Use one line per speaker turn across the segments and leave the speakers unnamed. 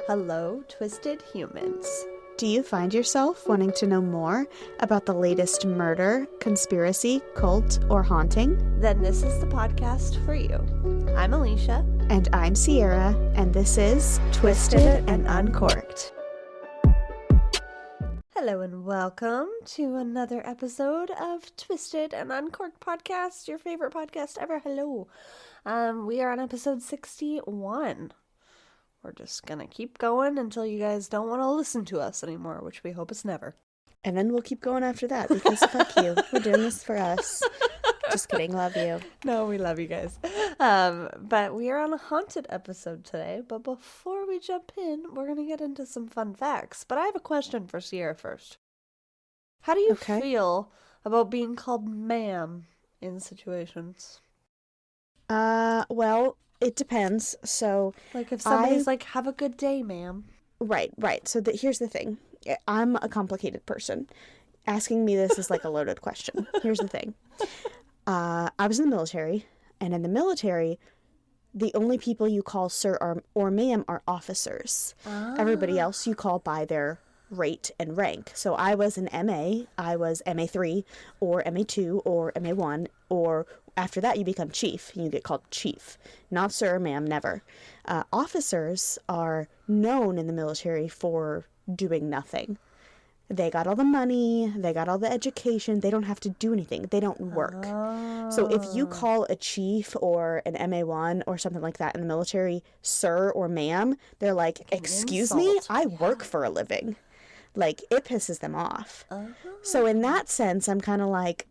Hello, twisted humans.
Do you find yourself wanting to know more about the latest murder, conspiracy, cult, or haunting?
Then this is the podcast for you. I'm Alecia.
And I'm Sierra, and this is Twisted and Uncorked.
Hello and welcome to another episode of Twisted and Uncorked podcast, your favorite podcast ever. Hello. We are on episode 61. We're just gonna keep going until you guys don't want to listen to us anymore, which we hope is never.
And then we'll keep going after that, because fuck you. We're doing this for us. Just kidding, love you.
No, we love you guys. But we are on a haunted episode today. But before we jump in, we're going to get into some fun facts. But I have a question for Sierra first. How do you feel about being called ma'am in situations?
Well, it depends. So,
like if somebody's like, have a good day, ma'am.
Right. So here's the thing. I'm a complicated person. Asking me this is like a loaded question. Here's the thing. I was in the military, and in the military, the only people you call sir or ma'am are officers. Everybody else you call by their rate and rank. So I was an MA, I was MA3, or MA2, or MA1, or after that you become chief, and you get called chief. Not sir or ma'am, never. Officers are known in the military for doing nothing. They got all the money, they got all the education, they don't have to do anything, they don't work. So if you call a chief or an MA1 or something like that in the military sir or ma'am, they're like, excuse me, I work for a living. Like, it pisses them off. So in that sense, I'm kind of like,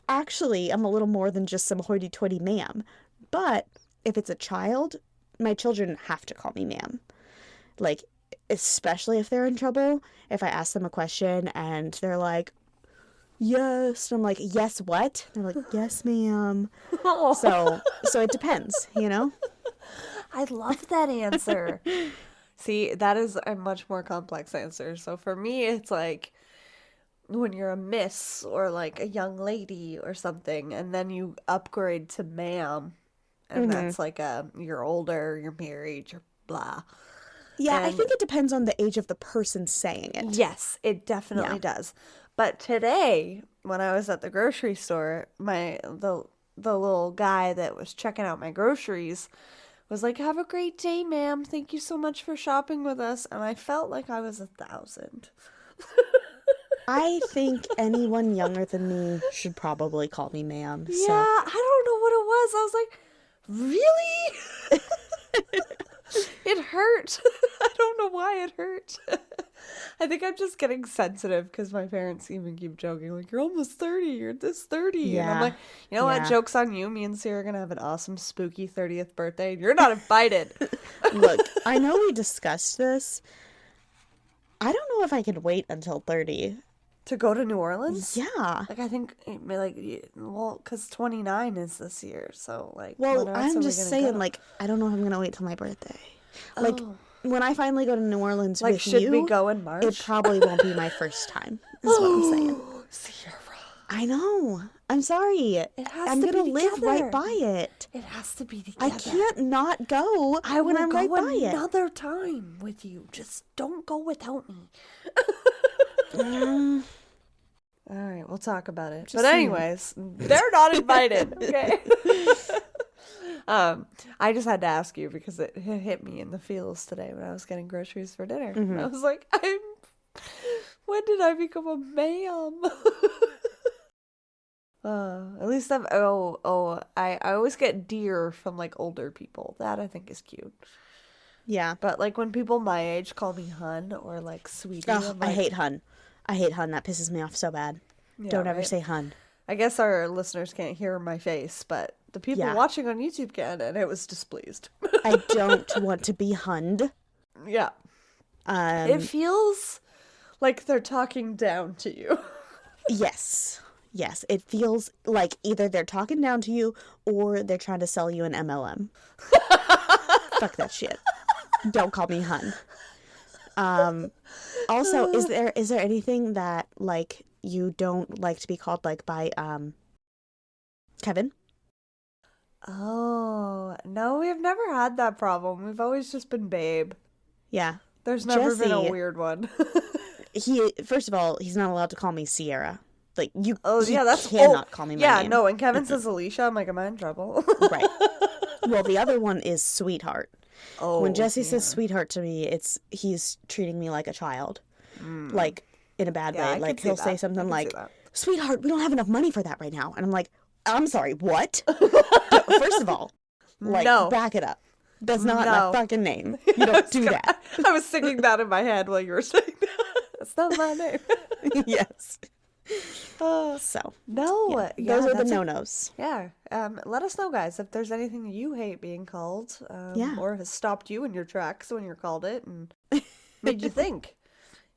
actually, I'm a little more than just some hoity-toity ma'am. But if it's a child, my children have to call me ma'am. Like, especially if they're in trouble, if I ask them a question and they're like, yes, and I'm like, yes, what? They're like, yes, ma'am. So it depends, you know?
I love that answer. See, that is a much more complex answer. So for me, it's like when you're a miss or like a young lady or something, and then you upgrade to ma'am, and that's like you're older, you're married, you're blah.
Yeah, I think it depends on the age of the person saying it.
Yes, it definitely does. But today, when I was at the grocery store, the little guy that was checking out my groceries was like, have a great day, ma'am. Thank you so much for shopping with us. And I felt like I was 1,000.
I think anyone younger than me should probably call me ma'am.
Yeah, so. I don't know what it was. I was like, really? It hurt. I don't know why it hurt. I think I'm just getting sensitive because my parents even keep joking, like, you're almost 30, you're this 30. Yeah. And I'm like, you know what? Joke's on you. Me and Sarah are going to have an awesome, spooky 30th birthday. You're not invited.
Look, I know we discussed this. I don't know if I could wait until 30.
To go to New Orleans?
Yeah.
Like, I think, well, because 29 is this year, so, like,
well, I'm just saying, like, I don't know if I'm going to wait till my birthday. Like, when I finally go to New Orleans with you,
should we go in March?
It probably won't be my first time, is what I'm saying.
Sierra.
I know. I'm sorry. I'm going to live right by it.
It has to be together.
I can't not go when I'm right by it.
Another time with you. Just don't go without me. All right, we'll talk about it. But anyways, they're not invited, okay? I just had to ask you because it hit me in the feels today when I was getting groceries for dinner. And I was like, when did I become a ma'am? At least I always get dear from like older people. That I think is cute.
Yeah.
But like when people my age call me hun or like sweetie.
I hate hun. That pisses me off so bad. Yeah, don't ever say hun.
I guess our listeners can't hear my face, but the people watching on YouTube can, and it was displeased.
I don't want to be hunned.
Yeah. It feels like they're talking down to you.
Yes. It feels like either they're talking down to you or they're trying to sell you an MLM. Fuck that shit. Don't call me hun. Also, is there anything that like you don't like to be called like by Kevin?
Oh, no, we've never had that problem. We've always just been babe.
Yeah.
There's never been a
Jesse,
weird one.
First of all, he's not allowed to call me Sierra. Like, he
that's
cannot call me my
yeah,
name.
no, when Kevin says Alecia, I'm like, am I in trouble?
Right. Well, the other one is Sweetheart.
Oh,
When Jesse
yeah.
says Sweetheart to me, he's treating me like a child. Like, in a bad way. Like, he'll say something like, Sweetheart, we don't have enough money for that right now. And I'm like, I'm sorry, what? First of all, like, back it up. That's not my fucking name. You don't do that.
I was singing that in my head while you were saying that. That's not my name.
Yes.
So. No.
Yeah, those are the no-nos.
Yeah. Let us know, guys, if there's anything you hate being called. Or has stopped you in your tracks when you're called it and made you think.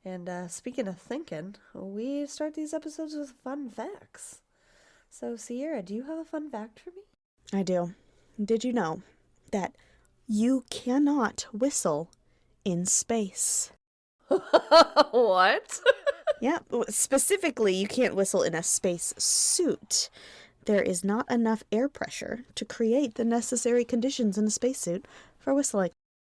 And speaking of thinking, we start these episodes with fun facts. So, Sierra, do you have a fun fact for me?
I do. Did you know that you cannot whistle in space?
What?
Yeah, specifically, you can't whistle in a space suit. There is not enough air pressure to create the necessary conditions in a spacesuit for whistling.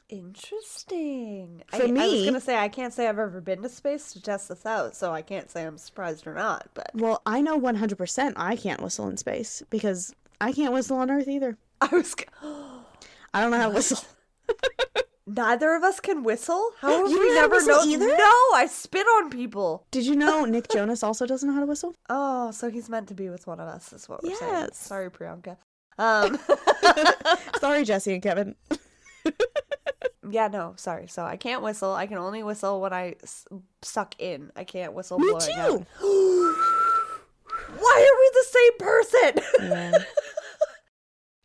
Interesting.
For me,
I was going to say, I can't say I've ever been to space to test this out, so I can't say I'm surprised or not, but...
Well, I know 100% I can't whistle in space, because I can't whistle on Earth either.
I
don't know how to whistle.
Neither of us can whistle? How have
you
we never known
either?
No, I spit on people.
Did you know Nick Jonas also doesn't know how to whistle?
Oh, so he's meant to be with one of us, is what we're saying. Sorry, Priyanka.
Sorry, Jesse and Kevin.
Yeah, no, sorry. So I can't whistle. I can only whistle when I suck in. I can't whistle
Me
blowing
too.
out. Why are we the same person?
Yeah.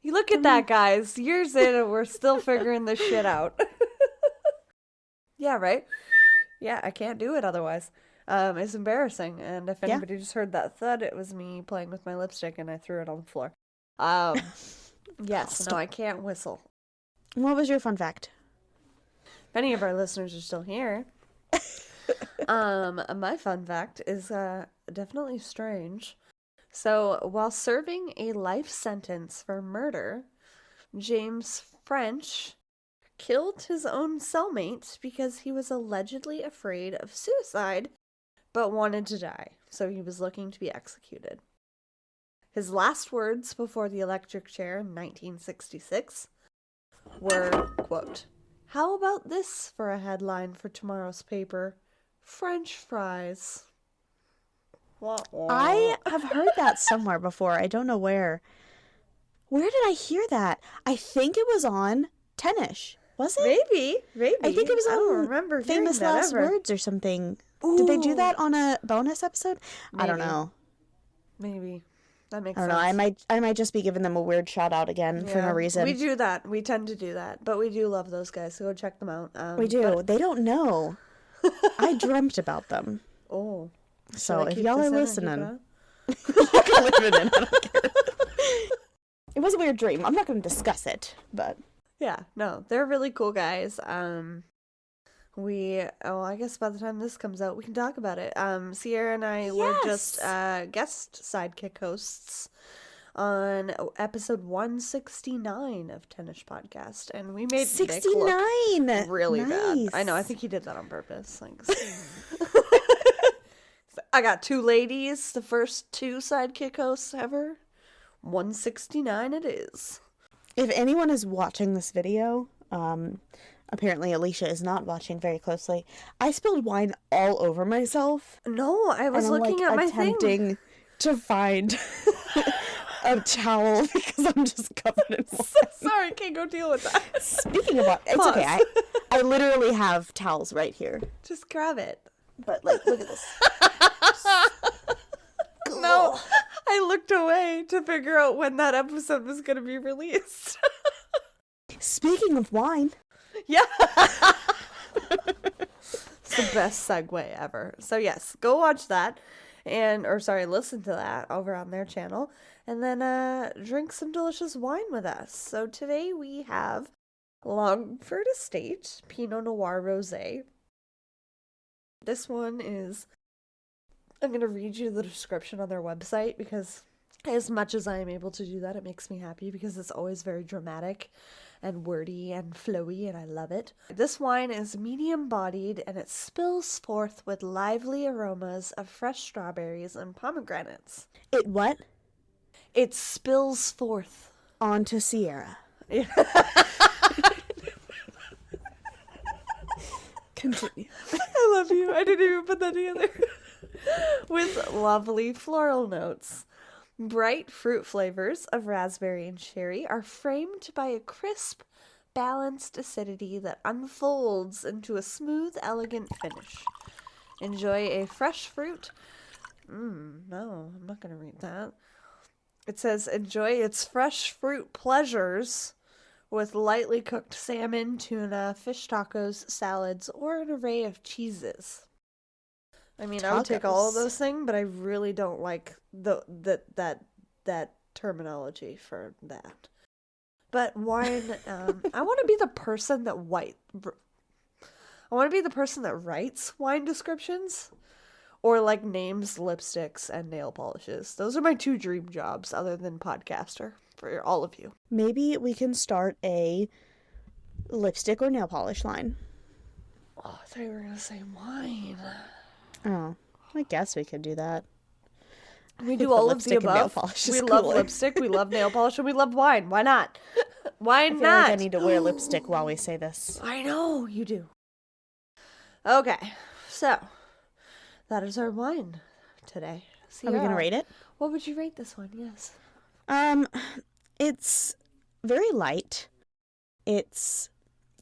You look at that, guys. Years in and we're still figuring this shit out. Yeah, right? Yeah, I can't do it otherwise. It's embarrassing. And if anybody just heard that thud, it was me playing with my lipstick and I threw it on the floor. Yes, no, I can't whistle.
What was your fun fact?
If any of our listeners are still here, my fun fact is definitely strange. So, while serving a life sentence for murder, James French killed his own cellmate because he was allegedly afraid of suicide, but wanted to die, so he was looking to be executed. His last words before the electric chair in 1966 were, quote, "How about this for a headline for tomorrow's paper? French fries."
I have heard that somewhere before. I don't know where. Where did I hear that? I think it was on 10ish. Was it?
Maybe.
I think it was on
I don't remember
Famous Last Words or something. Ooh. Did they do that on a bonus episode? Maybe. I don't know.
Maybe. That makes
sense.
I
don't know. I might just be giving them a weird shout out again for no reason.
We do that. We tend to do that. But we do love those guys, so go check them out.
We do. They don't know. I dreamt about them.
Oh.
So if y'all are listening, you can leave it in. I don't care. It was a weird dream. I'm not going to discuss it, but
yeah, no, they're really cool guys. I guess by the time this comes out, we can talk about it. Sierra and I were just guest sidekick hosts on episode 169 of 10ish podcast, and we made
69
Nick look really
nice.
Bad. I know. I think he did that on purpose. I got two ladies, the first two sidekick hosts ever. 169 it is.
If anyone is watching this video, apparently Alecia is not watching very closely. I spilled wine all over myself.
No, I was looking at my
attempting to find a towel because I'm just covered in wine.
Sorry, can't go deal with that.
Speaking of wine, it's okay. I literally have towels right here.
Just grab it.
But look at this.
No, I looked away to figure out when that episode was going to be released.
Speaking of wine.
Yeah. It's the best segue ever. So yes, go watch that. Listen to that over on their channel. And then drink some delicious wine with us. So today we have Longford Estate Pinot Noir Rosé. This one is... I'm going to read you the description on their website because as much as I am able to do that, it makes me happy because it's always very dramatic and wordy and flowy, and I love it. This wine is medium-bodied, and it spills forth with lively aromas of fresh strawberries and pomegranates.
It what?
It spills forth.
Onto Sierra.
Yeah.
Continue.
I love you. I didn't even put that together. With lovely floral notes. Bright fruit flavors of raspberry and cherry are framed by a crisp, balanced acidity that unfolds into a smooth, elegant finish. Enjoy a fresh fruit. No, I'm not going to read that. It says, enjoy its fresh fruit pleasures with lightly cooked salmon, tuna, fish tacos, salads, or an array of cheeses. I mean, I would take all of those things, but I really don't like that terminology for that. But wine, I want to be the person that writes wine descriptions, or like names lipsticks and nail polishes. Those are my 2 dream jobs, other than podcaster, for all of you.
Maybe we can start a lipstick or nail polish line.
Oh, I thought you were gonna say wine.
Oh, I guess we could do that.
We do all of the above. We love
cooler.
lipstick, we love nail polish, and we love wine. Why not? Why
I feel
not?
like I need to wear lipstick while we say this.
I know, you do. Okay, so that is our wine today.
Are we gonna rate it?
What would you rate this one? Yes.
It's very light. It's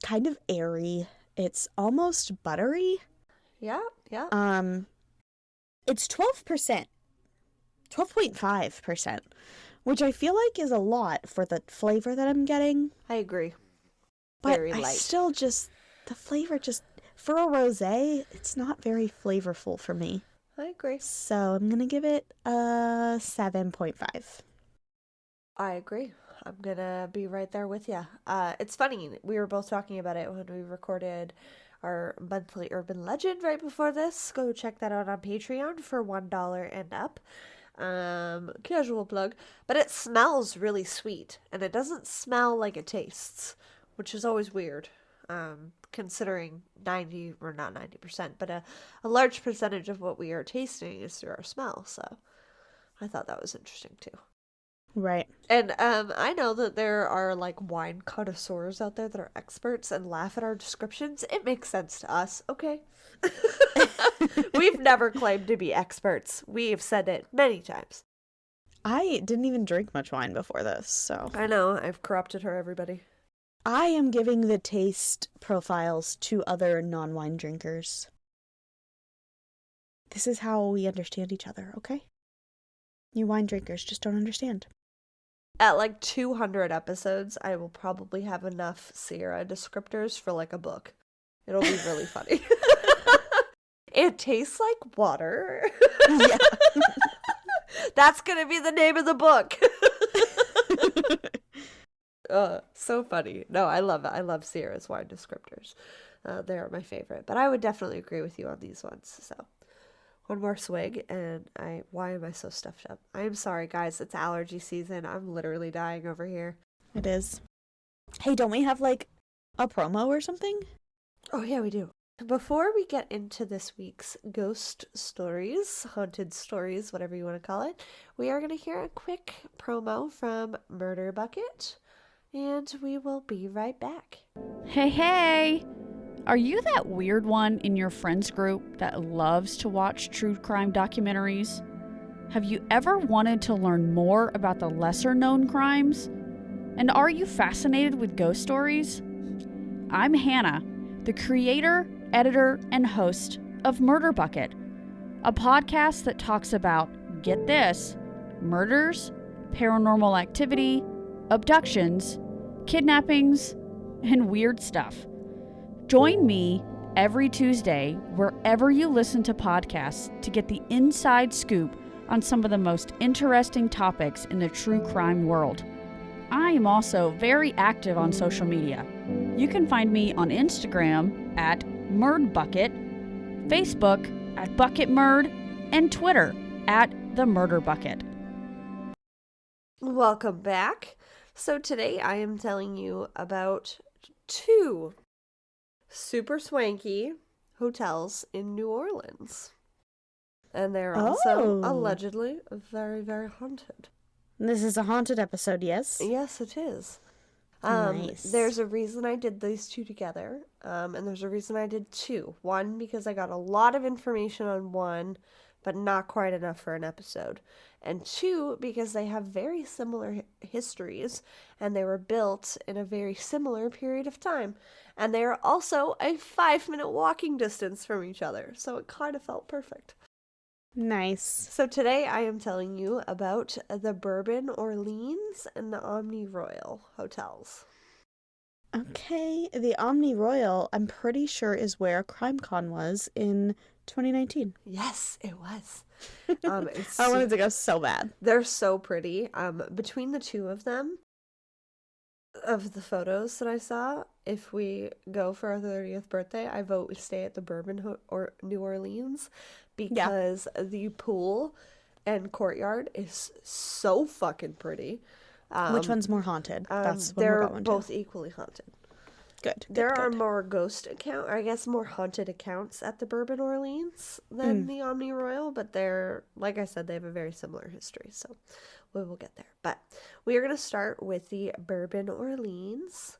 kind of airy. It's almost buttery.
Yeah.
It's 12%. 12.5%, which I feel like is a lot for the flavor that I'm getting.
I agree.
But
Very light.
I still the flavor for a rosé, it's not very flavorful for me.
I agree.
So I'm going to give it a 7.5.
I agree. I'm going to be right there with you. It's funny. We were both talking about it when we recorded our monthly urban legend right before this. Go check that out on Patreon for $1 and up. Casual plug. But it smells really sweet, and it doesn't smell like it tastes, which is always weird. Considering 90, or not 90%, but a large percentage of what we are tasting is through our smell. So I thought that was interesting too.
Right.
And I know that there are like wine connoisseurs out there that are experts and laugh at our descriptions. It makes sense to us, okay? We've never claimed to be experts. We've said it many times.
I didn't even drink much wine before this, so.
I know, I've corrupted her, everybody.
I am giving the taste profiles to other non-wine drinkers. This is how we understand each other, okay? You wine drinkers just don't understand.
At like 200 episodes, I will probably have enough Sierra descriptors for like a book. It'll be really funny. It tastes like water.
Yeah.
That's going to be the name of the book. So funny. No, I love it. I love Sierra's wine descriptors. They are my favorite. But I would definitely agree with you on these ones. So, one more swig, and why am I so stuffed up? I am sorry, guys. It's allergy season. I'm literally dying over here.
It is. Hey, don't we have like a promo or something?
Oh, yeah, we do. Before we get into this week's ghost stories, haunted stories, whatever you want to call it, we are going to hear a quick promo from Murder Bucket. And we will be right back.
Hey! Are you that weird one in your friends group that loves to watch true crime documentaries? Have you ever wanted to learn more about the lesser known crimes? And are you fascinated with ghost stories? I'm Hannah, the creator, editor, and host of Murder Bucket, a podcast that talks about, get this, murders, paranormal activity, abductions, kidnappings, and weird stuff. Join me every Tuesday wherever you listen to podcasts to get the inside scoop on some of the most interesting topics in the true crime world. I am also very active on social media. You can find me on Instagram at MurdBucket, Facebook at BucketMurd, and Twitter at The Murder Bucket.
Welcome back. So today I am telling you about 2 super swanky hotels in New Orleans. And they're also allegedly very, very haunted.
This is a haunted episode, yes?
Yes, it is.
Nice.
There's a reason I did these 2 together, and there's a reason I did 2. One, because I got a lot of information on one, but not quite enough for an episode. And 2, because they have very similar histories, and they were built in a very similar period of time. And they are also a 5-minute walking distance from each other, so it kind of felt perfect.
Nice.
So today I am telling you about the Bourbon Orleans and the Omni Royal hotels.
Okay, the Omni Royal, I'm pretty sure, is where CrimeCon was in 2019.
Yes, it was.
I wanted to go so bad.
They're so pretty. Between the 2 of them, of the photos that I saw, if we go for our 30th birthday, I vote we stay at the Bourbon or New Orleans, because the pool and courtyard is so fucking pretty.
Which one's more haunted? That's what
they're
we're going
both
to.
equally haunted.
Good.
There are more more haunted accounts at the Bourbon Orleans than the Omni Royal, but they're, like I said, they have a very similar history, so we will get there. But we are going to start with the Bourbon Orleans,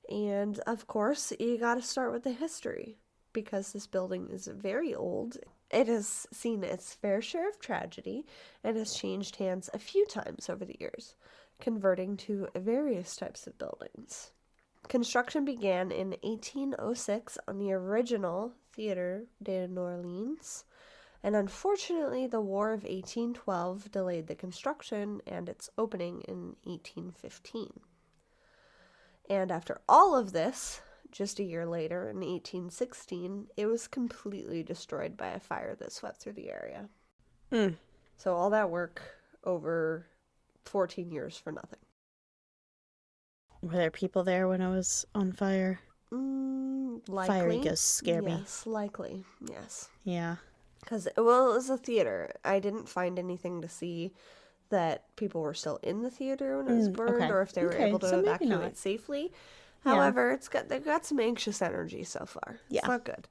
and of course, you got to start with the history, because this building is very old. It has seen its fair share of tragedy and has changed hands a few times over the years, converting to various types of buildings. Construction began in 1806 on the original Theatre de New Orleans, and unfortunately the War of 1812 delayed the construction and its opening in 1815. And after all of this, just a year later, in 1816, it was completely destroyed by a fire that swept through the area. So all that work over 14 years for nothing.
Were there people there when it was on fire?
Likely.
Fiery ghosts scare me.
Yes, likely. Yes.
Yeah.
Because, well, it was a theater. I didn't find anything to see that people were still in the theater when it was burned, or if they were able to evacuate safely. However, they've got some anxious energy so far.
Yeah.
It's not good.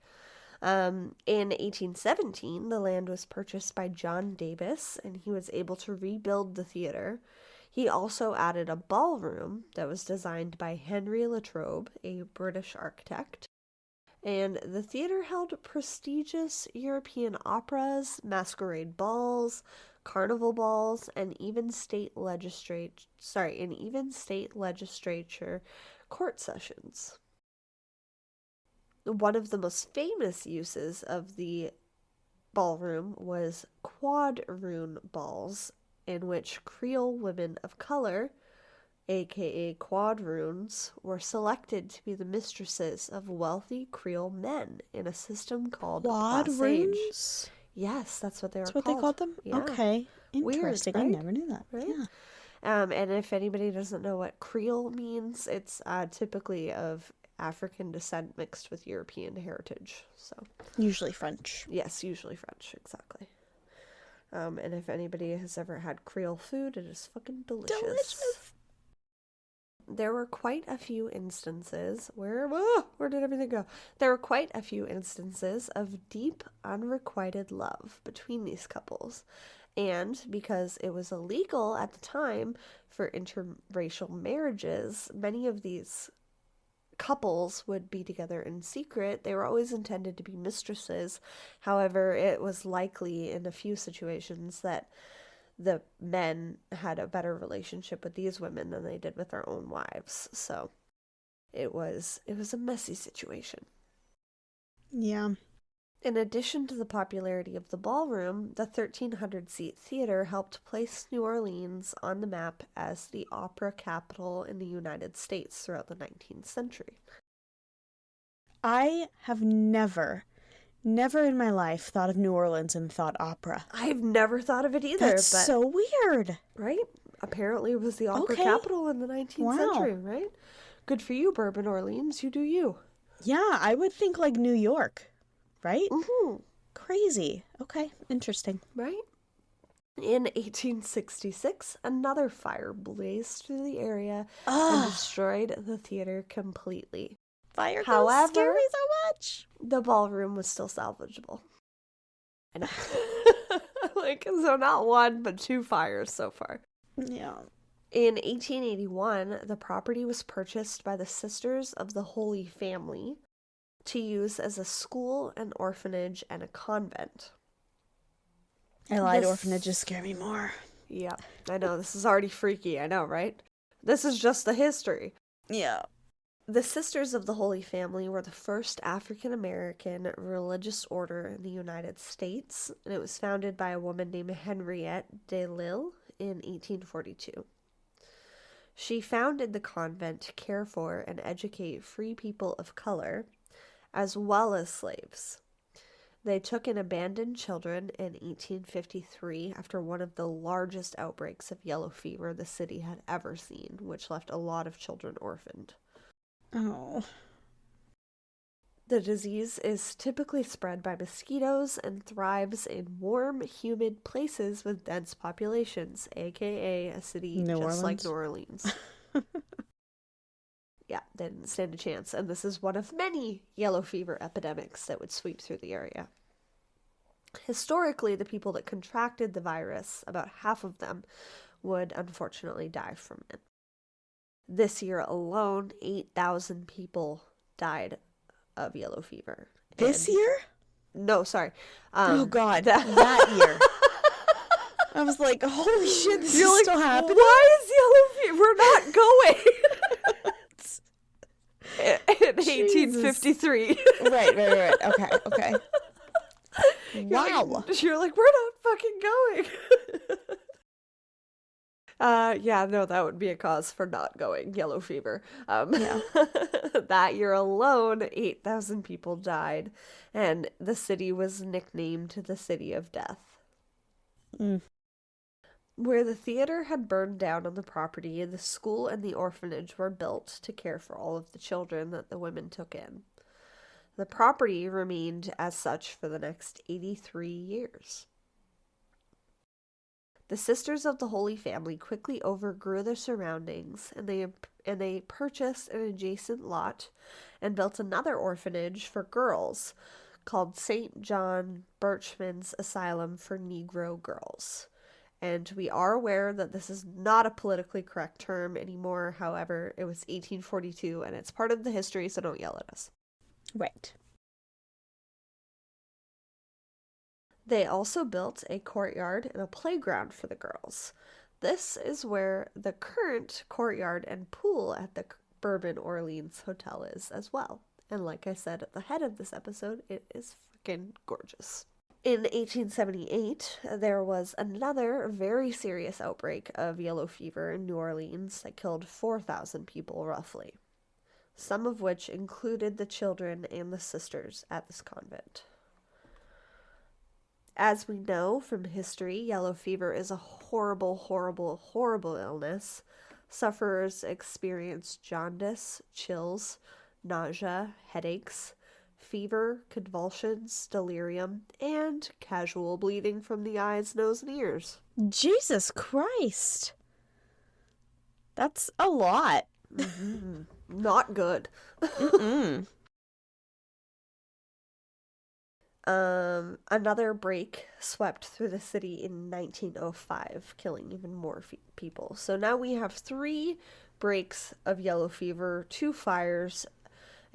In 1817, the land was purchased by John Davis, and he was able to rebuild the theater. He also added a ballroom that was designed by Henry Latrobe, a British architect. And the theater held prestigious European operas, masquerade balls, carnival balls, and even state legislature court sessions. One of the most famous uses of the ballroom was quadroon balls, in which Creole women of color, aka quadroons, were selected to be the mistresses of wealthy Creole men in a system called
Quadroons?
Yes, that's what they were
That's what
called.
they called them?
Yeah.
Okay. Interesting.
Weird, right?
I never knew that.
Right?
Yeah.
And if anybody doesn't know what Creole means, it's typically of African descent mixed with European heritage. So
Usually French.
yes, usually French, exactly. And if anybody has ever had Creole food, it is fucking delicious. There were quite a few instances where did everything go? There were quite a few instances of deep, unrequited love between these couples. And because it was illegal at the time for interracial marriages, many of these couples would be together in secret. They were always intended to be mistresses. However, it was likely in a few situations that the men had a better relationship with these women than they did with their own wives. So it was a messy situation.
Yeah.
In addition to the popularity of the ballroom, the 1,300-seat theater helped place New Orleans on the map as the opera capital in the United States throughout the 19th century.
I have never in my life thought of New Orleans and thought opera.
I've never thought of it either.
That's so weird.
Right? Apparently it was the opera capital in the 19th century, right? Good for you, Bourbon Orleans. You do you.
Yeah, I would think like New York, right?
Mm-hmm.
Crazy. Okay, interesting.
Right? In 1866, another fire blazed through the area and
Ugh,
destroyed the theater completely.
fire ghosts
However,
scare me so much.
the ballroom was still salvageable. I know. So not one, but two fires so far.
Yeah.
In 1881, the property was purchased by the Sisters of the Holy Family to use as a school, an orphanage, and a convent.
I lied, orphanages scare me more.
Yeah, I know, this is already freaky, I know, right? This is just the history.
Yeah.
The Sisters of the Holy Family were the first African-American religious order in the United States, and it was founded by a woman named Henriette DeLille in 1842. She founded the convent to care for and educate free people of color, as well as slaves. They took in abandoned children in 1853 after one of the largest outbreaks of yellow fever the city had ever seen, which left a lot of children orphaned.
Oh.
The disease is typically spread by mosquitoes and thrives in warm, humid places with dense populations, aka a city like New Orleans. Yeah, they didn't stand a chance, and this is one of many yellow fever epidemics that would sweep through the area. Historically, the people that contracted the virus, about half of them, would unfortunately die from it. This year alone, 8,000 people died of yellow fever.
This year?
No, sorry.
Oh, God. That year. I was like, holy shit, this is still happening?
Why is yellow fever? We're not going. In 1853.
Right. Okay. Wow.
You're like, we're not fucking going. Yeah, no, that would be a cause for not going. Yellow fever.
Yeah.
That year alone, 8,000 people died, and the city was nicknamed the City of Death.
Mm.
Where the theater had burned down on the property, the school and the orphanage were built to care for all of the children that the women took in. The property remained as such for the next 83 years. The Sisters of the Holy Family quickly overgrew their surroundings, and they purchased an adjacent lot and built another orphanage for girls called St. John Birchman's Asylum for Negro Girls. And we are aware that this is not a politically correct term anymore. However, it was 1842, and it's part of the history, so don't yell at us.
Right.
They also built a courtyard and a playground for the girls. This is where the current courtyard and pool at the Bourbon Orleans Hotel is as well. And like I said at the head of this episode, it is freaking gorgeous. In 1878, there was another very serious outbreak of yellow fever in New Orleans that killed 4,000 people roughly, some of which included the children and the sisters at this convent. As we know from history, yellow fever is a horrible, horrible, horrible illness. Sufferers experience jaundice, chills, nausea, headaches, fever, convulsions, delirium, and casual bleeding from the eyes, nose, and ears.
Jesus Christ. That's a lot.
Mm-hmm. Not good.
Mm-mm.
Another break swept through the city in 1905, killing even more people. So now we have 3 breaks of yellow fever, 2 fires,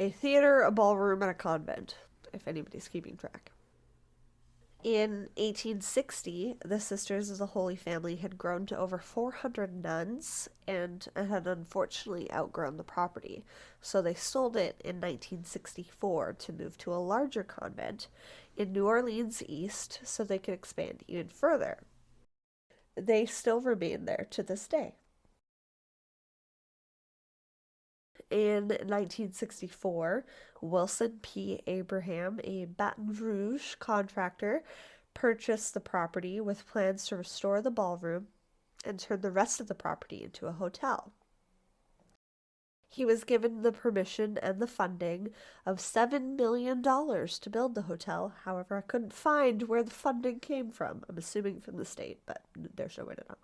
a theater, a ballroom, and a convent, if anybody's keeping track. In 1860, the Sisters of the Holy Family had grown to over 400 nuns and had unfortunately outgrown the property, so they sold it in 1964 to move to a larger convent in New Orleans East so they could expand even further. They still remain there to this day. In 1964, Wilson P. Abraham, a Baton Rouge contractor, purchased the property with plans to restore the ballroom and turn the rest of the property into a hotel. He was given the permission and the funding of $7 million to build the hotel. However, I couldn't find where the funding came from. I'm assuming from the state, but there's no way to know.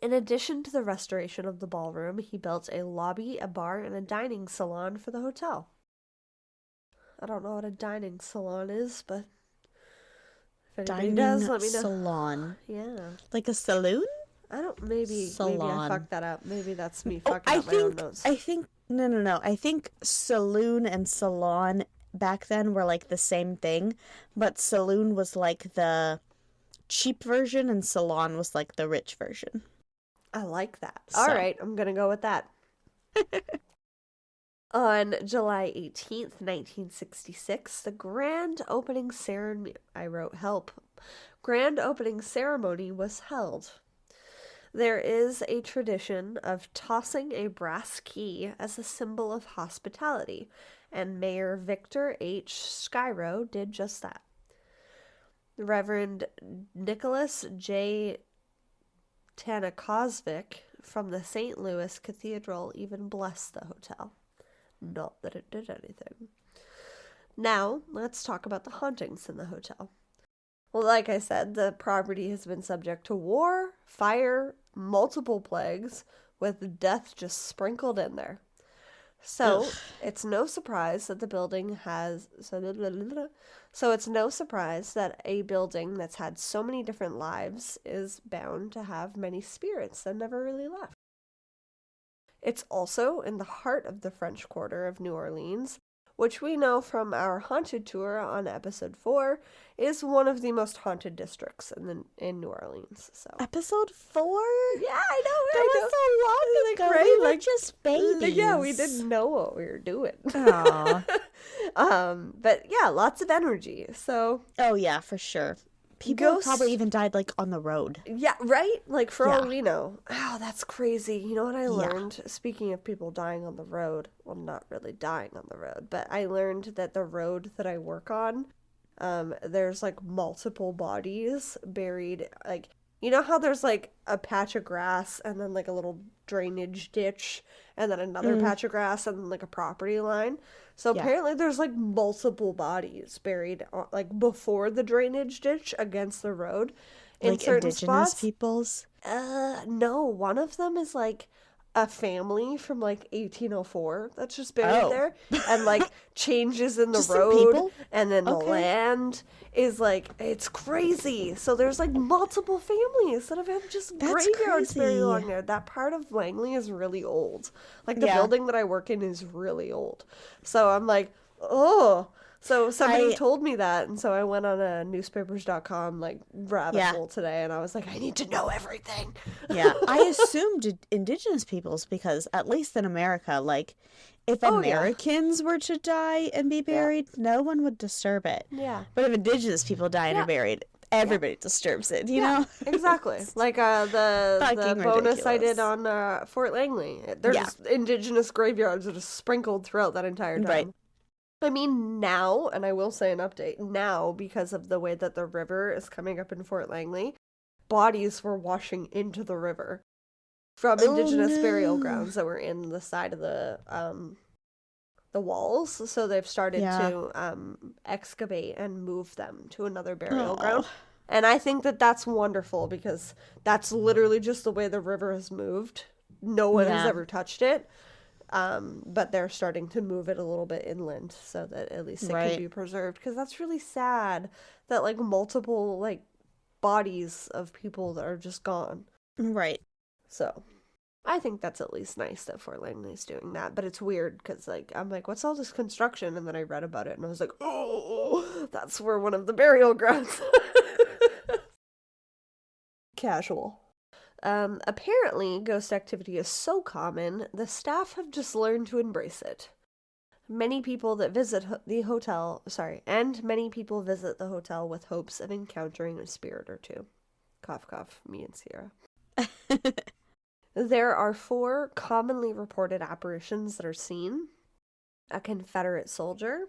In addition to the restoration of the ballroom, he built a lobby, a bar, and a dining salon for the hotel. I don't know what a dining salon is, but if anybody does, let me know.
Salon.
Yeah.
Like a saloon?
I don't, maybe I fucked that up. Maybe that's me fucking up my own notes.
No. I think saloon and salon back then were like the same thing, but saloon was like the cheap version and salon was like the rich version.
I like that. All right, I'm going to go with that. On July 18th, 1966, the grand opening ceremony, grand opening ceremony was held. There is a tradition of tossing a brass key as a symbol of hospitality, and Mayor Victor H. Skyro did just that. The Reverend Nicholas J. Tanakozvik from the St. Louis Cathedral even blessed the hotel. Not that it did anything. Now, let's talk about the hauntings in the hotel. Well, like I said, the property has been subject to war, fire, multiple plagues, with death just sprinkled in there. So, it's no surprise that the building has... So, it's no surprise that a building that's had so many different lives is bound to have many spirits that never really left. It's also in the heart of the French Quarter of New Orleans, which we know from our haunted tour on episode 4 is one of the most haunted districts in New Orleans. So
episode 4?
Yeah, I know.
That was so long ago.
Right?
We were just babies.
Yeah, we didn't know what we were doing.
Aww.
But yeah, lots of energy. So.
Oh yeah, for sure. People probably even died like on the road.
Yeah, right? Like for all we know. Oh, that's crazy. You know what I learned? Speaking of people dying on the road, well, not really dying on the road, but I learned that the road that I work on, there's like multiple bodies buried. Like, you know how there's like a patch of grass and then like a little drainage ditch and then another patch of grass and then like a property line? So apparently there's like multiple bodies buried like before the drainage ditch against the road in
like
certain
indigenous
spots.
peoples?
No, one of them is like a family from like 1804 that's just buried there, and like changes in the road and then the land is like, it's crazy. So there's like multiple families that have had just graveyards buried along there. That part of Langley is really old. Like the building that I work in is really old. So I'm like, oh. So somebody told me that, and so I went on a newspapers.com like rabbit hole today, and I was like, I need to know everything.
Yeah, I assumed indigenous peoples because at least in America, like if Americans were to die and be buried, no one would disturb it.
Yeah.
But if indigenous people die and are buried, everybody disturbs it, you know?
Exactly. Like the bonus I did on Fort Langley. There's just indigenous graveyards that are sprinkled throughout that entire time.
Right.
I mean, now, and I will say an update, now, because of the way that the river is coming up in Fort Langley, bodies were washing into the river from indigenous burial grounds that were in the side of the walls. So they've started to excavate and move them to another burial ground. And I think that that's wonderful because that's literally just the way the river has moved. No one has ever touched it. But they're starting to move it a little bit inland so that at least it can be preserved. Because that's really sad that, like, multiple, like, bodies of people that are just gone.
Right.
So, I think that's at least nice that Fort Langley's doing that. But it's weird because, like, I'm like, what's all this construction? And then I read about it and I was like, oh, that's where one of the burial grounds. Casual. Apparently, ghost activity is so common, the staff have just learned to embrace it. Many people that visit the hotel visit the hotel with hopes of encountering a spirit or two. Cough, cough, me and Sierra. There are 4 commonly reported apparitions that are seen. A Confederate soldier,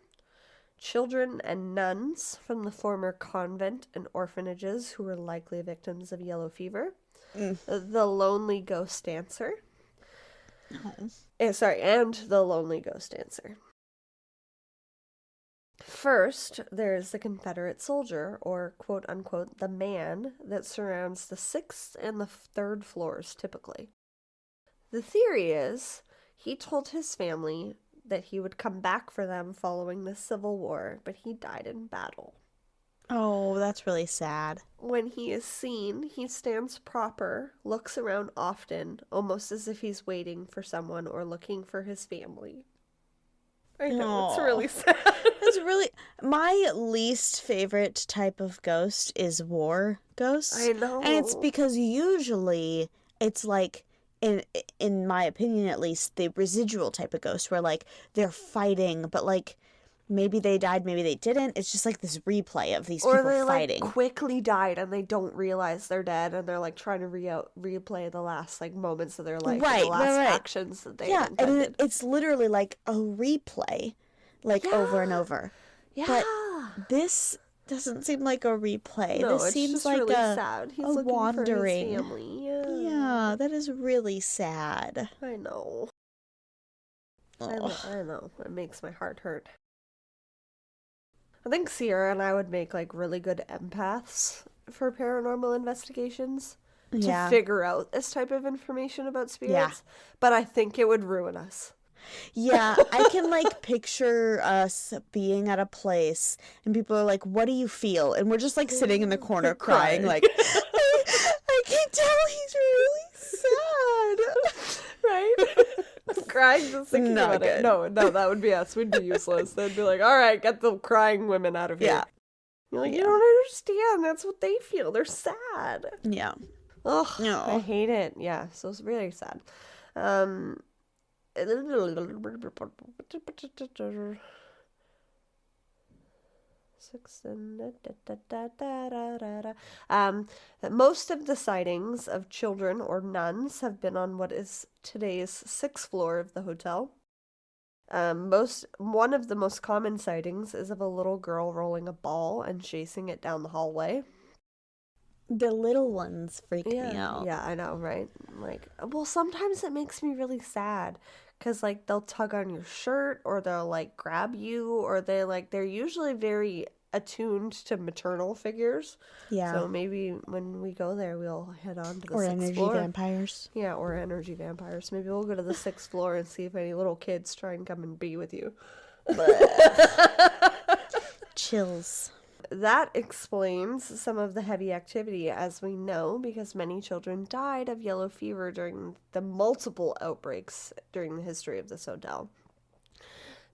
children and nuns from the former convent and orphanages who were likely victims of yellow fever, the lonely ghost dancer, And the lonely ghost dancer. First, there's the Confederate soldier, or quote-unquote, the man that surrounds the 6th and the 3rd floors, typically. The theory is he told his family that he would come back for them following the Civil War, but he died in battle.
Oh, that's really sad.
When he is seen, he stands proper, looks around often, almost as if he's waiting for someone or looking for his family. I know, it's really sad.
It's really... My least favorite type of ghost is war ghosts.
I know.
And it's because usually it's like, in my opinion at least, the residual type of ghost where, like, they're fighting, but, like, maybe they died, maybe they didn't. It's just like this replay of these people fighting.
Or they quickly died and they don't realize they're dead, and they're like trying to replay the last like moments of their life, and the last actions that they intended.
And it's literally like a replay, like over and over.
Yeah,
but this doesn't seem like a replay.
No,
this seems
just
like
really sad. He's looking
wandering.
For his family.
Yeah, that is really sad.
I know. I know. It makes my heart hurt. I think Sierra and I would make, like, really good empaths for paranormal investigations to figure out this type of information about spirits. Yeah. But I think it would ruin us.
Yeah, I can, like, picture us being at a place and people are like, what do you feel? And we're just, like, sitting in the corner crying, like, I can tell he's really sad.
Right? Crying just thinking about it. No, that would be us. We'd be useless. They'd be like, all right, get the crying women out of here. Yeah. You're like, you don't understand. That's what they feel. They're sad.
Yeah.
Ugh, no. I hate it. Yeah, so it's really sad. Most of the sightings of children or nuns have been on what is today's 6th floor of the hotel. One of the most common sightings is of a little girl rolling a ball and chasing it down the hallway.
The little ones freak me out.
Yeah, I know, right? Like, well, sometimes it makes me really sad because, like, they'll tug on your shirt or they'll, like, grab you, or they're usually very attuned to maternal figures. Yeah. So maybe when we go there, we'll head on to the 6th floor.
Or energy vampires.
Yeah, or energy vampires. Maybe we'll go to the 6th floor and see if any little kids try and come and be with you.
Chills.
That explains some of the heavy activity, as we know, because many children died of yellow fever during the multiple outbreaks during the history of this hotel.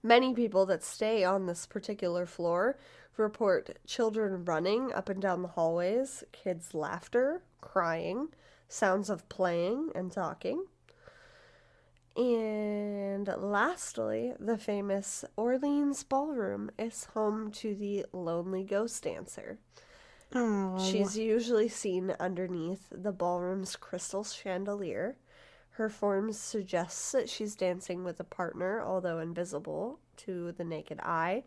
Many people that stay on this particular floor report children running up and down the hallways, kids' laughter, crying, sounds of playing and talking. And lastly, the famous Orleans Ballroom is home to the lonely ghost dancer. Oh. She's usually seen underneath the ballroom's crystal chandelier. Her form suggests that she's dancing with a partner, although invisible to the naked eye,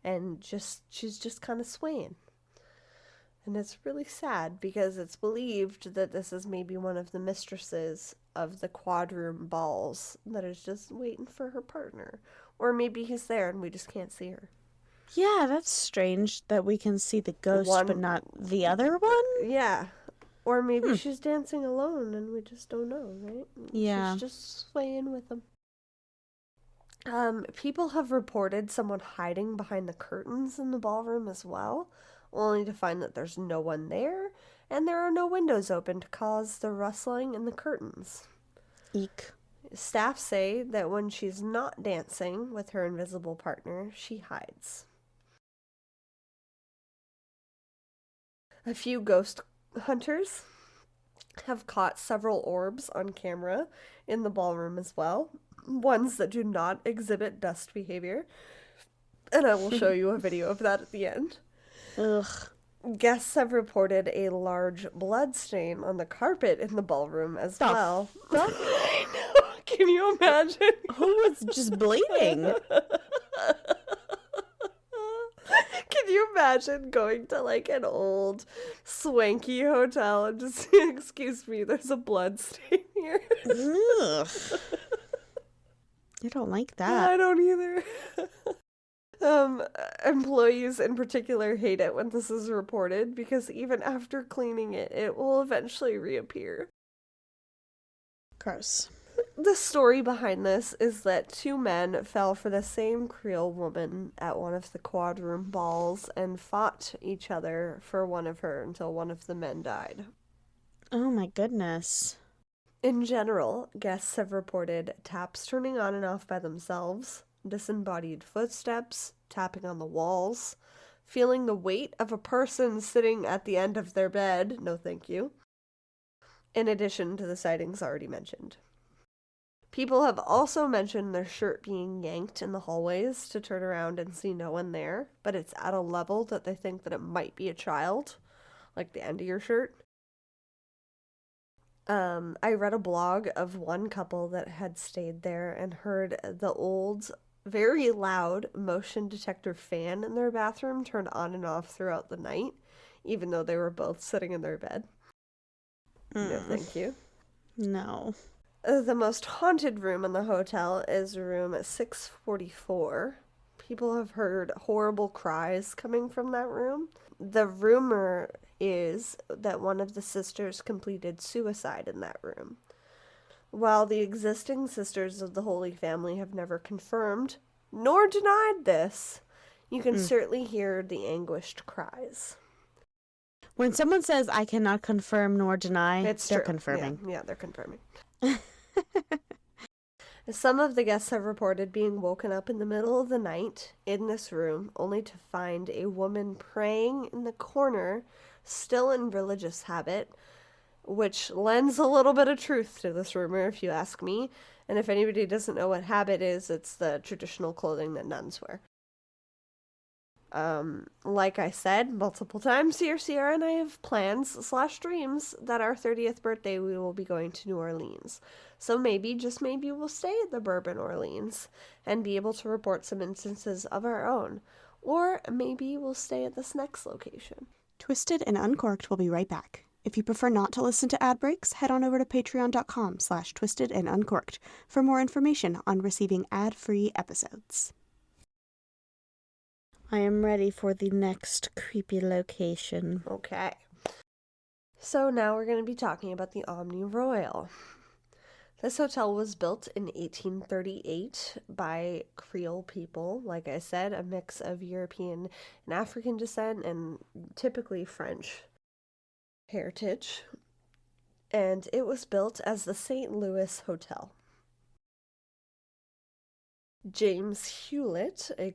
and she's just kind of swaying. And it's really sad because it's believed that this is maybe one of the mistresses of the quadroom balls that is just waiting for her partner. Or maybe he's there and we just can't see her.
Yeah, that's strange that we can see the ghost but not the other one.
Yeah. Or maybe she's dancing alone and we just don't know, right?
Yeah.
She's just swaying with them. People have reported someone hiding behind the curtains in the ballroom as well, only to find that there's no one there, and there are no windows open to cause the rustling in the curtains.
Eek.
Staff say that when she's not dancing with her invisible partner, she hides. A few ghost hunters have caught several orbs on camera in the ballroom as well, ones that do not exhibit dust behavior, and I will show you a video of that at the end.
Ugh.
Guests have reported a large blood stain on the carpet in the ballroom as well. I know. Can you imagine?
Who was just bleeding?
Can you imagine going to like an old swanky hotel and just, excuse me, there's a blood stain here?
Ugh. I don't like that.
I don't either. Employees in particular hate it when this is reported because even after cleaning it, it will eventually reappear.
Gross.
The story behind this is that two men fell for the same Creole woman at one of the quadroom balls and fought each other for one of her until one of the men died.
Oh my goodness.
In general, guests have reported taps turning on and off by themselves, disembodied footsteps, tapping on the walls, feeling the weight of a person sitting at the end of their bed, no thank you, in addition to the sightings already mentioned. People have also mentioned their shirt being yanked in the hallways to turn around and see no one there, but it's at a level that they think that it might be a child, like the end of your shirt. I read a blog of one couple that had stayed there and heard the old, very loud motion detector fan in their bathroom turned on and off throughout the night, even though they were both sitting in their bed. No, thank you.
No.
The most haunted room in the hotel is room 644. People have heard horrible cries coming from that room. The rumor is that one of the sisters completed suicide in that room. While the existing sisters of the Holy Family have never confirmed nor denied this, you can certainly hear the anguished cries.
When someone says, I cannot confirm nor deny,
It's
they're
true.
confirming.
Yeah, they're confirming. Some of the guests have reported being woken up in the middle of the night in this room, only to find a woman praying in the corner, still in religious habit, which lends a little bit of truth to this rumor, if you ask me. And if anybody doesn't know what habit is, it's the traditional clothing that nuns wear. Like I said multiple times here, Sierra and I have plans/dreams that our 30th birthday we will be going to New Orleans. So maybe, just maybe, we'll stay at the Bourbon Orleans and be able to report some instances of our own. Or maybe we'll stay at this next location.
Twisted and Uncorked will be right back. If you prefer not to listen to ad breaks, head on over to patreon.com/twistedanduncorked for more information on receiving ad-free episodes. I am ready for the next creepy location.
Okay. So now we're going to be talking about the Omni Royal. This hotel was built in 1838 by Creole people, like I said, a mix of European and African descent and typically French heritage. And it was built as the St. Louis Hotel. James Hewlett, a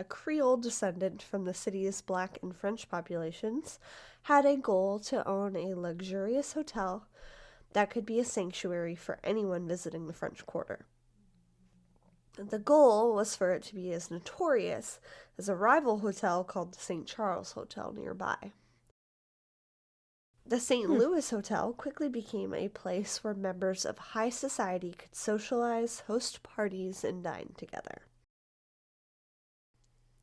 Creole descendant from the city's Black and French populations, had a goal to own a luxurious hotel that could be a sanctuary for anyone visiting the French Quarter. The goal was for it to be as notorious as a rival hotel called the St. Charles Hotel nearby. The St. Louis Hotel quickly became a place where members of high society could socialize, host parties, and dine together.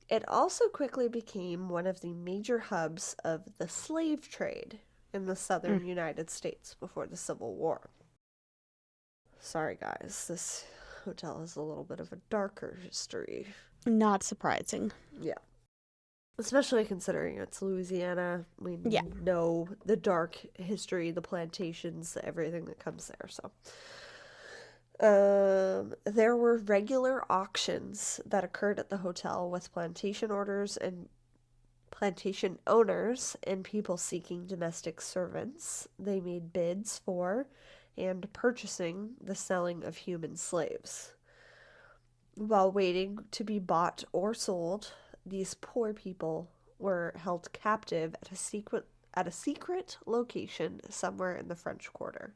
It also quickly became one of the major hubs of the slave trade in the southern United States before the Civil War. Sorry guys, this hotel has a little bit of a darker history.
Not surprising.
Yeah. Especially considering it's Louisiana. We know the dark history, the plantations, everything that comes there, so... there were regular auctions that occurred at the hotel with plantation owners and people seeking domestic servants. They made bids for and purchasing the selling of human slaves. While waiting to be bought or sold, these poor people were held captive at a secret location somewhere in the French Quarter.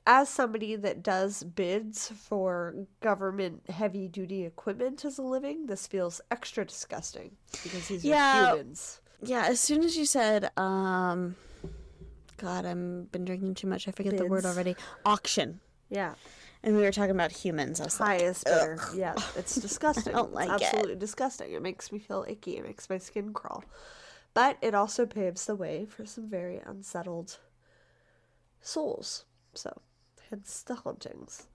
As somebody that does bids for government heavy-duty equipment as a living, this feels extra disgusting because these are humans.
Yeah, as soon as you said, God, I've been drinking too much. I forget the word already. Auction.
Yeah.
And we were talking about humans. I was
Highest bidder. Yeah, it's disgusting.
I don't like
it's absolutely disgusting. It makes me feel icky. It makes my skin crawl. But it also paves the way for some very unsettled souls. So, hence the hauntings.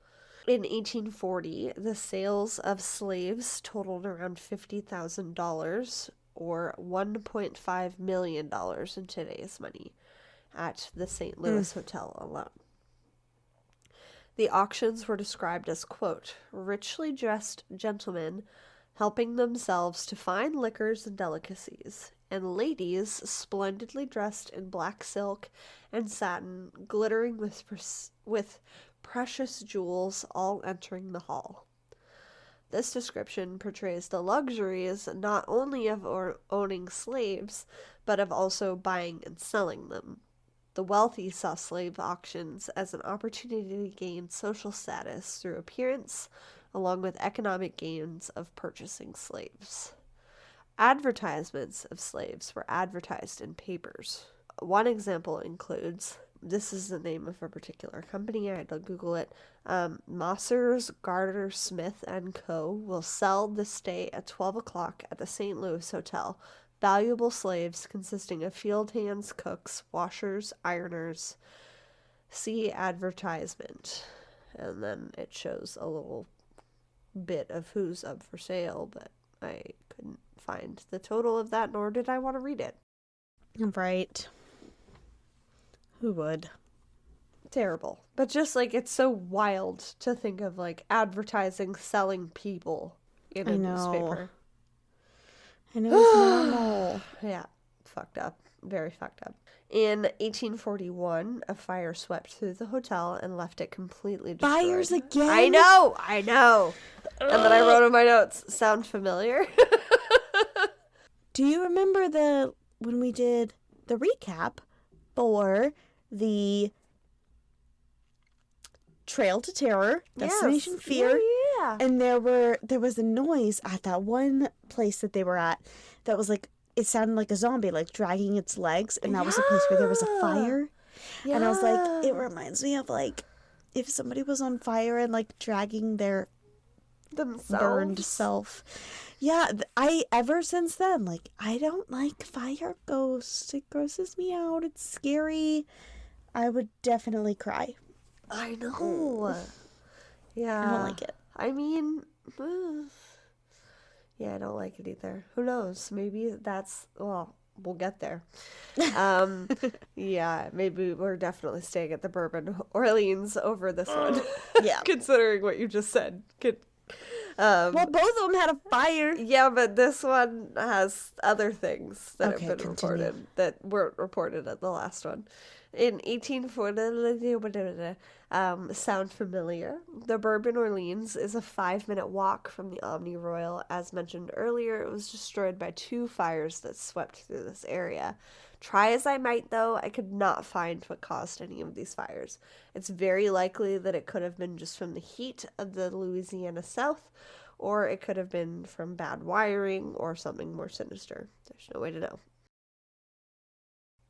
In 1840, the sales of slaves totaled around $50,000 or $1.5 million in today's money at the St. Louis Hotel alone. The auctions were described as, quote, richly dressed gentlemen helping themselves to fine liquors and delicacies, and ladies splendidly dressed in black silk and satin, glittering with precious jewels, all entering the hall. This description portrays the luxuries not only of owning slaves, but of also buying and selling them. The wealthy saw slave auctions as an opportunity to gain social status through appearance, along with economic gains of purchasing slaves. Advertisements of slaves were advertised in papers. One example includes, this is the name of a particular company, I had to Google it, Mossers, Garter, Smith & Co. will sell this day at 12 o'clock at the St. Louis Hotel. Valuable slaves consisting of field hands, cooks, washers, ironers. See advertisement. And then it shows a little bit of who's up for sale, but I couldn't find the total of that, nor did I want to read it.
Right. Who would?
Terrible. But just like, it's so wild to think of like advertising selling people in a newspaper.
I know it's normal.
Yeah, fucked up. Very fucked up. In 1841, a fire swept through the hotel and left it completely destroyed.
Fires again?
I know! And then I wrote in my notes, sound familiar?
Do you remember when we did the recap for the Trail to Terror, Destination Fear?
Yeah.
And there was a noise at that one place that they were at that was like, it sounded like a zombie, like dragging its legs, and that was a place where there was a fire. Yeah. And I was like, it reminds me of like if somebody was on fire and like dragging their burned self. Yeah, ever since then, like, I don't like fire ghosts. It grosses me out. It's scary. I would definitely cry.
I know. Yeah.
I don't like it.
I mean, yeah, I don't like it either. Who knows? Maybe we'll get there. Yeah, maybe we're definitely staying at the Bourbon Orleans over this one.
Yeah.
Considering what you just said.
Well, both of them had a fire.
Yeah, but this one has other things that have been
continue.
reported that weren't reported at the last one. In 1840, sound familiar? The Bourbon Orleans is a 5-minute walk from the Omni Royal. As mentioned earlier, it was destroyed by 2 fires that swept through this area. Try as I might, though, I could not find what caused any of these fires. It's very likely that it could have been just from the heat of the Louisiana South, or it could have been from bad wiring or something more sinister. There's no way to know.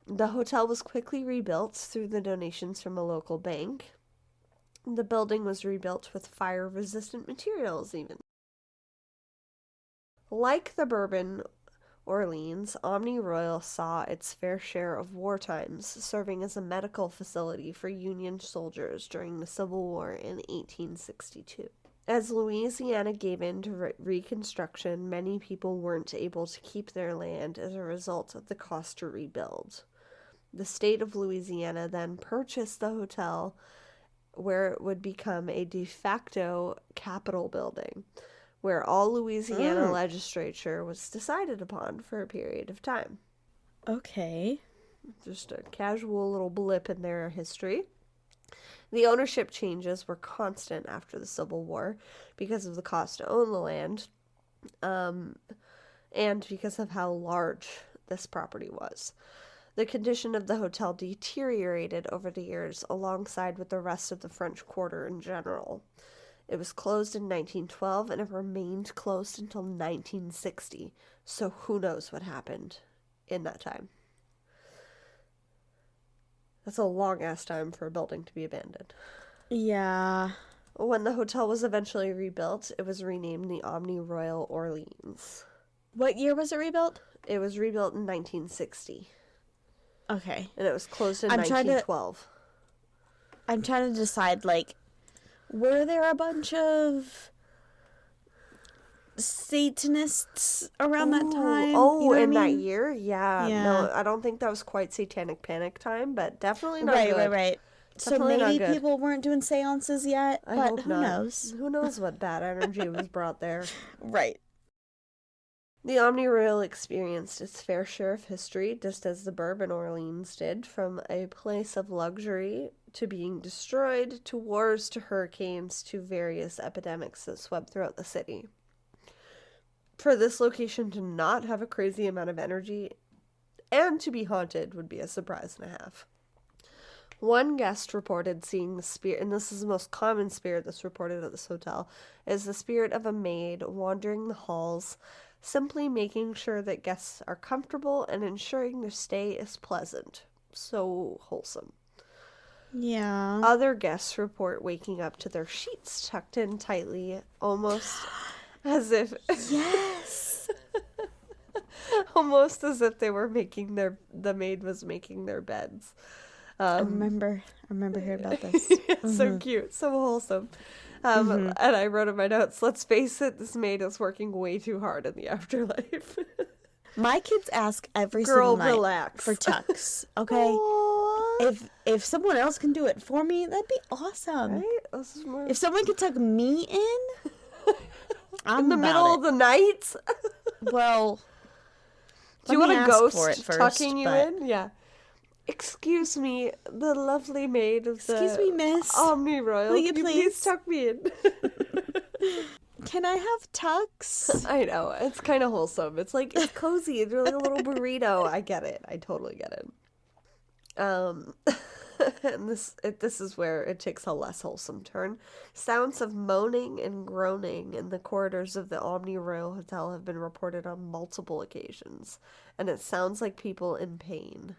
The hotel was quickly rebuilt through the donations from a local bank. The building was rebuilt with fire-resistant materials, even. Like the Bourbon Orleans, Omni Royal saw its fair share of war times, serving as a medical facility for Union soldiers during the Civil War in 1862. As Louisiana gave in to Reconstruction, many people weren't able to keep their land as a result of the cost to rebuild. The state of Louisiana then purchased the hotel, where it would become a de facto Capitol building, where all Louisiana legislature was decided upon for a period of time.
Okay.
Just a casual little blip in their history. The ownership changes were constant after the Civil War because of the cost to own the land, and because of how large this property was. The condition of the hotel deteriorated over the years alongside with the rest of the French Quarter in general. It was closed in 1912 and it remained closed until 1960, so who knows what happened in that time. That's a long-ass time for a building to be abandoned.
Yeah.
When the hotel was eventually rebuilt, it was renamed the Omni Royal Orleans.
What year was it rebuilt?
It was rebuilt in 1960.
Okay.
And it was closed in 1912.
I'm trying to decide, like, Were there a bunch of Satanists around that time?
Oh,
you know
in
what I
that
mean?
year? Yeah.
Yeah.
No, I don't think that was quite Satanic Panic time, but definitely not
Right,
good.
right. So
Definitely not
maybe
good.
people weren't doing seances yet,
I
but
hope
who
not.
knows?
Who knows what bad energy was brought there.
Right.
The Omni Royal experienced its fair share of history, just as the Bourbon Orleans did, from a place of luxury to being destroyed, to wars, to hurricanes, to various epidemics that swept throughout the city. For this location to not have a crazy amount of energy and to be haunted would be a surprise and a half. One guest reported seeing the spirit, and this is the most common spirit that's reported at this hotel, is the spirit of a maid wandering the halls, simply making sure that guests are comfortable and ensuring their stay is pleasant. So wholesome.
Yeah.
Other guests report waking up to their sheets tucked in tightly, almost as if
Yes.
almost as if they were the maid was making their beds.
I remember hearing about this.
So cute, so wholesome. And I wrote in my notes, let's face it, this maid is working way too hard in the afterlife.
My kids ask every
Girl,
single night
relax.
for tucks. Okay.
Aww.
If someone else can do it for me, that'd be awesome.
Right? This is more...
If someone could tuck me in, I'm
in the
about
middle
it.
of the night?
Well,
do you
let
want
me
a
ask
ghost
for it first,
tucking you
but-
in? Yeah. Excuse me, the lovely maid of
Excuse me, miss.
Omni Royal.
Will you
Can
please?
tuck me in?
Can I have tucks?
I know. It's kind of wholesome. It's like, it's cozy. It's like a little burrito. I get it. I totally get it. And this is where it takes a less wholesome turn. Sounds of moaning and groaning in the corridors of the Omni Royal Hotel have been reported on multiple occasions, and it sounds like people in pain.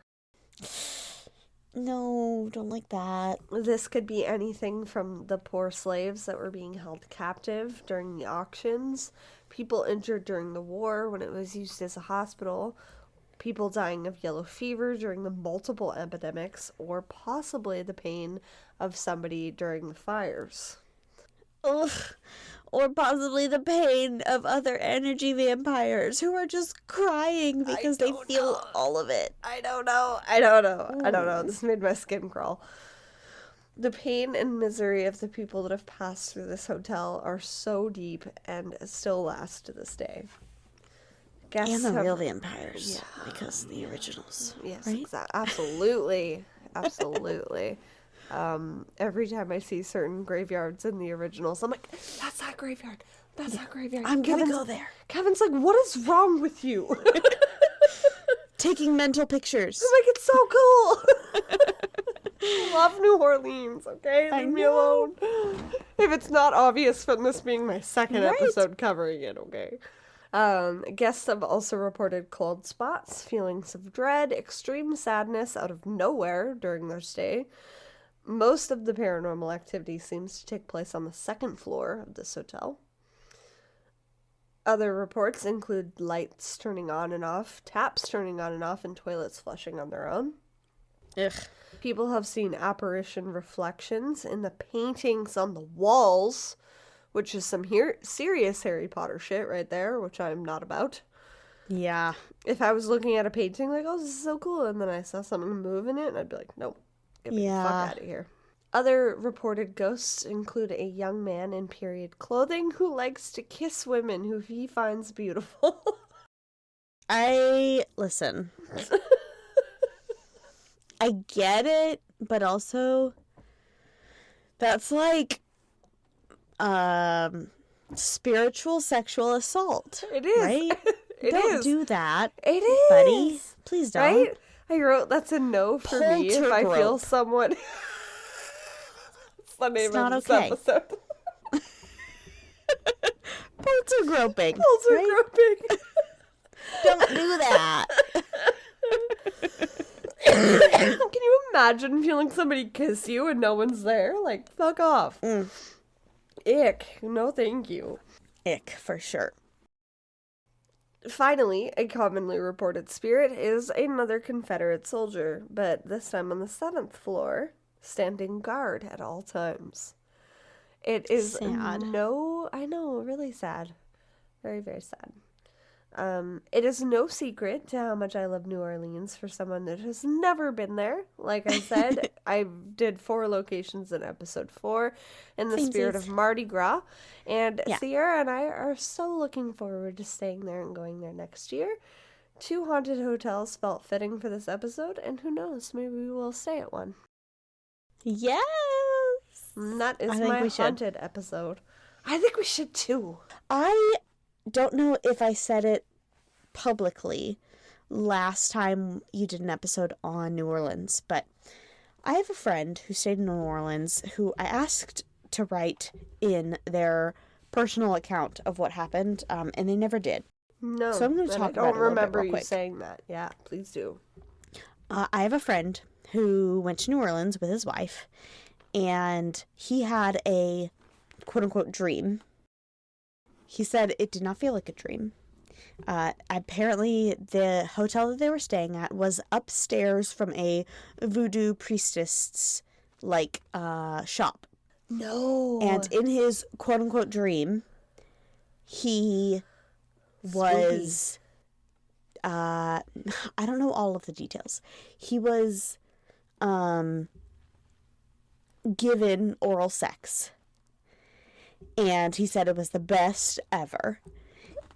No, don't like that.
This could be anything from the poor slaves that were being held captive during the auctions, people injured during the war when it was used as a hospital, people dying of yellow fever during the multiple epidemics, or possibly the pain of somebody during the fires.
Ugh. Or possibly the pain of other energy vampires who are just crying because they feel all of it.
I don't know. This made my skin crawl. The pain and misery of the people that have passed through this hotel are so deep and still last to this day.
And the real vampires. Yeah. Because the originals.
Yes,
right?
exactly. Absolutely. Absolutely. Every time I see certain graveyards in the originals, I'm like, that's that graveyard. That's that graveyard.
I'm going to go there.
Kevin's like, what is wrong with you?
Taking mental pictures.
I'm like, it's so cool. Love New Orleans, okay? Leave me alone. If it's not obvious from this being my second episode covering it, okay? Guests have also reported cold spots, feelings of dread, extreme sadness out of nowhere during their stay. Most of the paranormal activity seems to take place on the second floor of this hotel. Other reports include lights turning on and off, taps turning on and off, and toilets flushing on their own.
Ugh.
People have seen apparition reflections in the paintings on the walls, which is some serious Harry Potter shit right there, which I'm not about.
Yeah.
If I was looking at a painting like, oh, this is so cool, and then I saw something move in it, I'd be like, nope, get me the fuck out of here. Other reported ghosts include a young man in period clothing who likes to kiss women who he finds beautiful.
Listen. I get it, but also that's like spiritual sexual assault.
It is.
Right? Don't do that.
It is.
Buddy. Please don't.
Right? I wrote that's a no for me if I feel someone. That's the name of this episode.
Poltergroping.
Poltergroping.
Right? Don't do that.
Can you imagine feeling somebody kiss you and no one's there? Like, fuck off. Ick. No, thank you.
Ick, for sure.
Finally, a commonly reported spirit is another Confederate soldier, but this time on the 7th floor, standing guard at all times. It is
Sad.
I know, really sad. Very, very sad. It is no secret to how much I love New Orleans for someone that has never been there. Like I said, I did 4 locations in episode 4 in the spirit of Mardi Gras. And Sierra and I are so looking forward to staying there and going there next year. 2 haunted hotels felt fitting for this episode, and who knows, maybe we will stay at one.
Yes!
And that is my haunted episode. I think we should too.
I don't know if I said it publicly last time you did an episode on New Orleans, but I have a friend who stayed in New Orleans who I asked to write in their personal account of what happened, and they never did.
No,
so I'm going to talk about it a little bit real quick.
I don't remember you saying that. Yeah, please do.
I have a friend who went to New Orleans with his wife, and he had a quote-unquote dream. He said it did not feel like a dream. Apparently, the hotel that they were staying at was upstairs from a voodoo priestess, shop.
No.
And in his quote-unquote dream, he was... I don't know all of the details. He was given oral sex. And he said it was the best ever.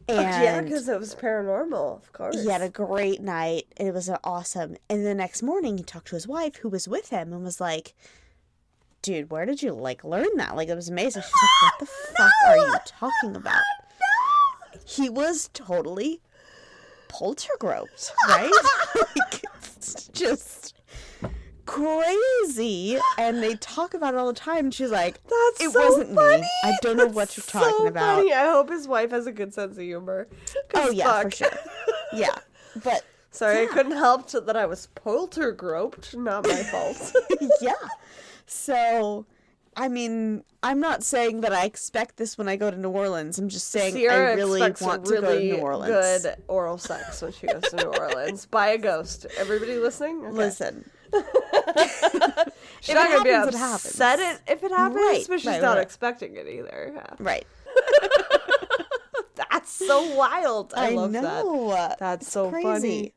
And
because it was paranormal, of course.
he had a great night. And it was awesome. And the next morning, he talked to his wife, who was with him, and was like, dude, where did you, learn that? It was amazing. She's like, what the fuck are you talking about? No! He was totally poltergroped, right? It's just crazy. And they talk about it all the time. And she's like, it wasn't me. I don't know what you're talking about.
Funny. I hope his wife has a good sense of humor.
Oh, yeah, for sure. Yeah. But
sorry, I couldn't help that I was poltergroped. Not my fault.
Yeah. So, I mean, I'm not saying that I expect this when I go to New Orleans. I'm just saying
Sierra
I really want to go to New Orleans.
Good oral sex when she goes to New Orleans by a ghost. Everybody listening? Okay.
Listen.
She's not going to be upset if it happens,
Right,
but she's
right,
not
right.
expecting it either. Yeah.
Right.
That's so wild. I love
know.
that. That's so
crazy.
funny.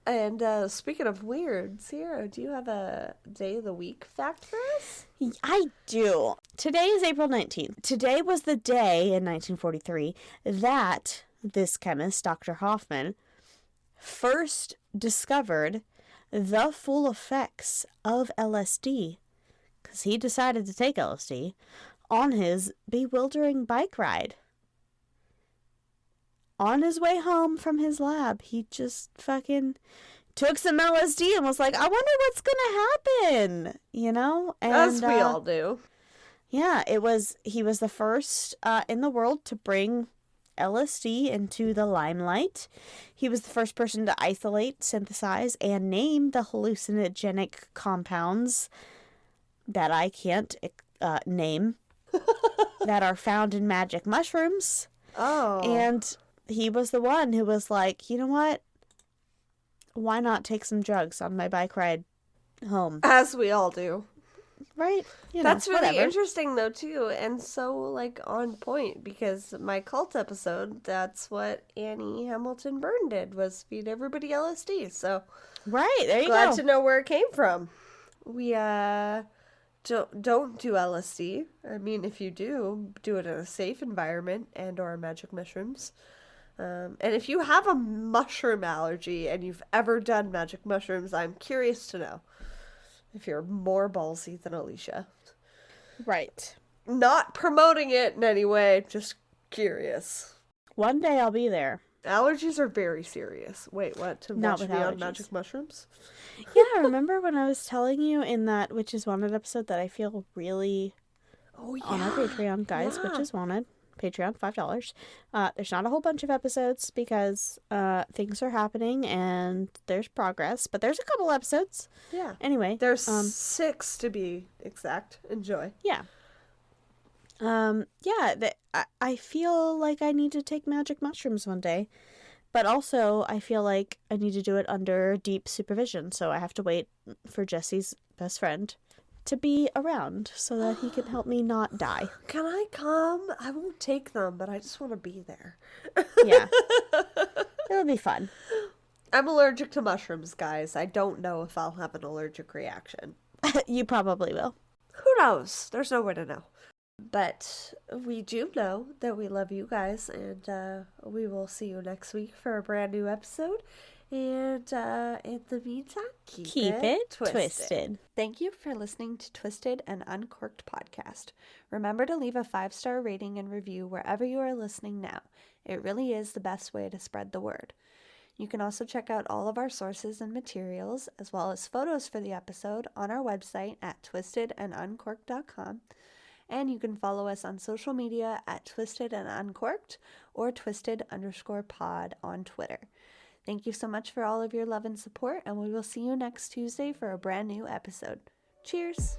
And speaking of weird, Sierra, do you have a day of the week fact for us?
I do. Today is April 19th. Today was the day in 1943 that this chemist, Dr. Hoffman, first discovered the full effects of LSD, because he decided to take LSD on his bewildering bike ride. On his way home from his lab, he just fucking took some LSD and was like, I wonder what's gonna happen, And,
as we all do.
Yeah, he was the first in the world to bring LSD into the limelight. He was the first person to isolate, synthesize, and name the hallucinogenic compounds that I can't name that are found in magic mushrooms.
Oh.
And he was the one who was like, you know what? Why not take some drugs on my bike ride home?
As we all do.
Right?
That's really
whatever.
interesting, though, too, and so, on point, because my cult episode, that's what Annie Hamilton Byrne did, was feed everybody LSD, so...
Right, there you go.
Glad to know where it came from. We, don't do LSD. I mean, if you do it in a safe environment and or magic mushrooms. And if you have a mushroom allergy and you've ever done magic mushrooms, I'm curious to know if you're more ballsy than Alecia.
Right.
Not promoting it in any way, just curious.
One day I'll be there.
Allergies are very serious. Wait, what? To
Not
watch
with
me on
allergies.
magic mushrooms?
Yeah, remember when I was telling you in that Witches Wanted episode that I feel really on our Patreon, guys,
Yeah.
Witches Wanted. Patreon, $5. There's not a whole bunch of episodes because things are happening and there's progress, but there's a couple episodes.
Yeah.
Anyway.
There's 6 to be exact. Enjoy.
Yeah. I feel like I need to take magic mushrooms one day, but also I feel like I need to do it under deep supervision, so I have to wait for Jesse's best friend to be around so that he can help me not die.
Can I come? I won't take them, but I just want to be there.
Yeah. It'll be fun.
I'm allergic to mushrooms, guys. I don't know if I'll have an allergic reaction.
You probably will.
Who knows? There's no way to know. But we do know that we love you guys, and we will see you next week for a brand new episode. And in the meantime, keep it twisted. Thank you for listening to Twisted and Uncorked Podcast. Remember to leave a 5-star rating and review wherever you are listening now. It really is the best way to spread the word. You can also check out all of our sources and materials, as well as photos for the episode, on our website at twistedanduncorked.com. And you can follow us on social media at Twisted and Uncorked or Twisted_pod on Twitter. Thank you so much for all of your love and support, and we will see you next Tuesday for a brand new episode. Cheers!